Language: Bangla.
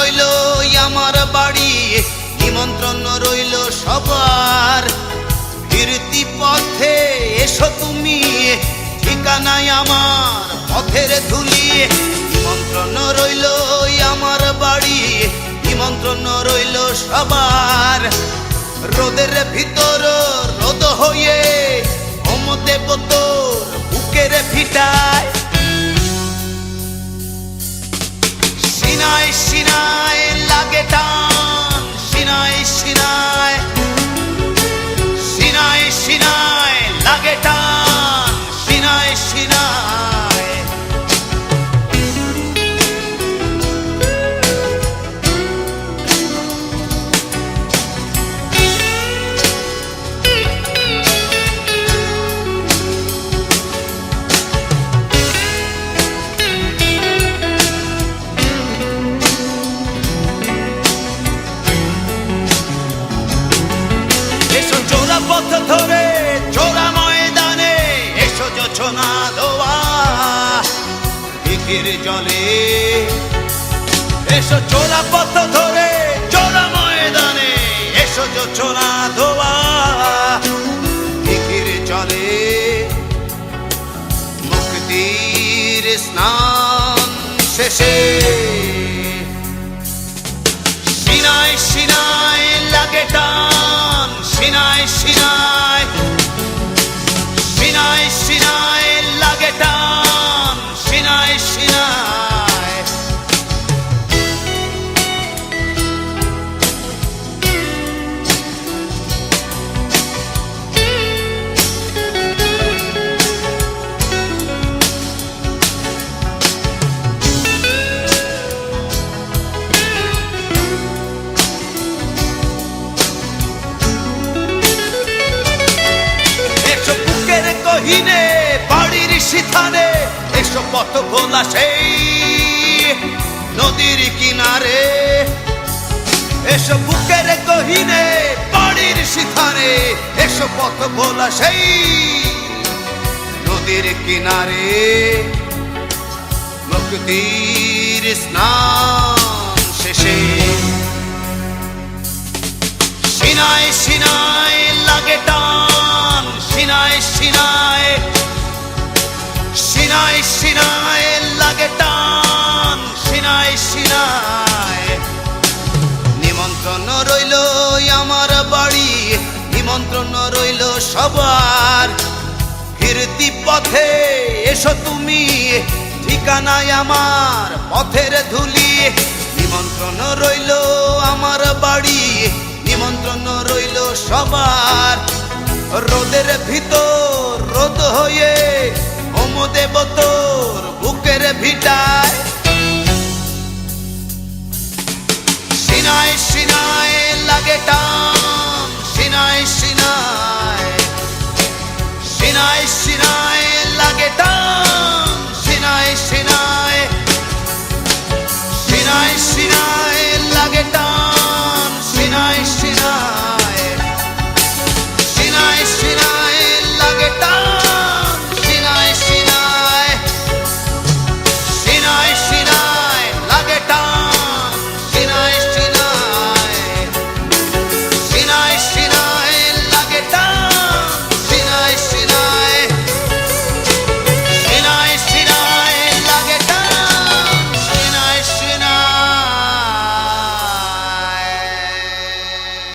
রইল আমার বাড়ি, নিমন্ত্রণ রইল সবার। ফিরতি পথে এসো তুমি, ঠিকানায় আমার পথের ধুলি। নিমন্ত্রণ রইল আমার বাড়ি, নিমন্ত্রণ রইল সবার। রোদের ভিতর রোদ হয়ে হোম দেব তোর বুকের ভিটায়। সিনায় সিনায় লাগে টান, সিনায় সিনায়, সিনায় সিনায় লাগে টান, সিনায় সিনায়। পথ ধরে চোরা ময়দানে এসো জোছনা দোয়া দিঘির জলে। এসো চোরা পথ ধরে চোরা ময়দানে এসো জোছনা দোয়া দিঘির জলে। মুক্তির স্নান শেষে সিনায় সিনায় লাগে টান, সিনায় সিনায়, সিনায় সিনায় লাগে টান, সিনায় সিনায়। কহিনে বাড়ির সিথানে এসো পথ ভোলা সেই নদীর কিনারে। এসো বুকের কহিনে বাড়ির সিথানে এসো পথ ভোলা সেই নদীর কিনারে। মুক্তির স্নান শেষে সিনায় সিনায় লাগে টান, সিনায় সিনায়, সিনায় সিনায় লাগে টান, সিনায় সিনায়। নিমন্ত্রণ রইল আমার বাড়ি, নিমন্ত্রণ রইল সবার। ফিরতি পথে এসো তুমি, ঠিকানায় আমার পথের ধুলি। নিমন্ত্রণ রইল আমার বাড়ি, নিমন্ত্রণ রইল সবার। রোদের ভিতর রোদ হয়ে হোম দেব তোর বুকের ভিটায়। সিনায় সিনায়